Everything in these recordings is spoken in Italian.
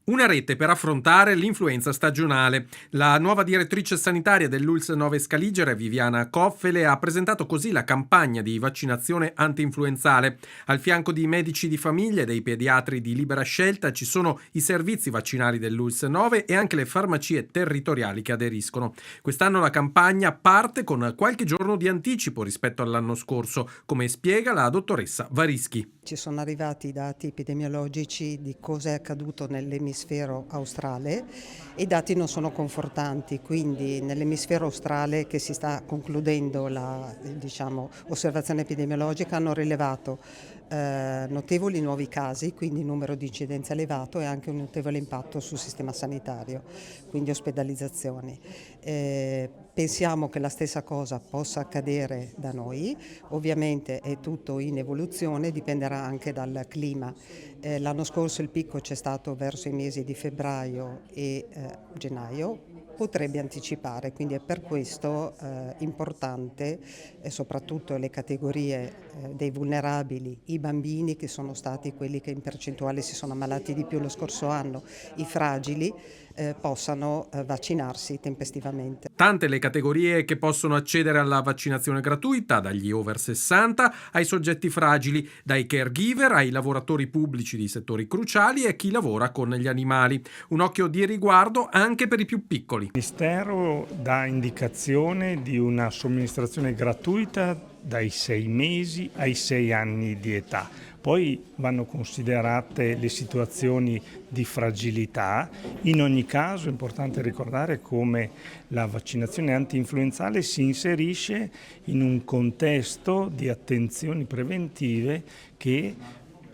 Una rete per affrontare l'influenza stagionale. La nuova direttrice sanitaria dell'ULSS 9 Scaligere, Viviana Coffele, ha presentato così la campagna di vaccinazione anti-influenzale. Al fianco di medici di famiglia e dei pediatri di libera scelta ci sono i servizi vaccinali dell'ULSS 9 e anche le farmacie territoriali che aderiscono. Quest'anno la campagna parte con qualche giorno di anticipo rispetto all'anno scorso, come spiega la dottoressa Varischi. Ci sono arrivati i dati epidemiologici di cosa è accaduto nell'emisfero australe e i dati non sono confortanti, quindi nell'emisfero australe che si sta concludendo la osservazione epidemiologica hanno rilevato notevoli nuovi casi, quindi numero di incidenza elevato e anche un notevole impatto sul sistema sanitario, quindi ospedalizzazioni. Pensiamo che la stessa cosa possa accadere da noi, ovviamente è tutto in evoluzione, dipenderà anche dal clima. L'anno scorso il picco c'è stato verso i mesi di febbraio e gennaio, potrebbe anticipare, quindi è per questo importante, soprattutto le categorie dei vulnerabili, i bambini che sono stati quelli che in percentuale si sono ammalati di più lo scorso anno, i fragili, possano vaccinarsi tempestivamente. Tante le categorie che possono accedere alla vaccinazione gratuita, dagli over 60 ai soggetti fragili, dai caregiver ai lavoratori pubblici di settori cruciali e chi lavora con gli animali. Un occhio di riguardo anche per i più piccoli. Il Ministero dà indicazione di una somministrazione gratuita dai 6 mesi ai 6 anni di età. Poi vanno considerate le situazioni di fragilità. In ogni caso è importante ricordare come la vaccinazione anti-influenzale si inserisce in un contesto di attenzioni preventive che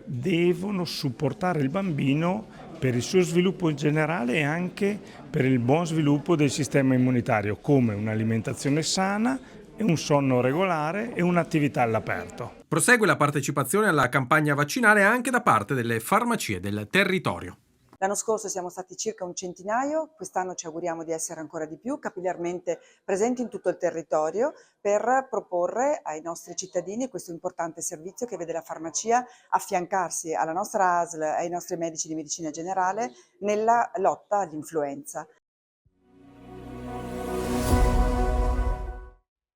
devono supportare il bambino per il suo sviluppo in generale e anche per il buon sviluppo del sistema immunitario, come un'alimentazione sana, un sonno regolare e un'attività all'aperto. Prosegue la partecipazione alla campagna vaccinale anche da parte delle farmacie del territorio. L'anno scorso siamo stati circa un centinaio, quest'anno ci auguriamo di essere ancora di più, capillarmente presenti in tutto il territorio per proporre ai nostri cittadini questo importante servizio che vede la farmacia affiancarsi alla nostra ASL e ai nostri medici di medicina generale nella lotta all'influenza.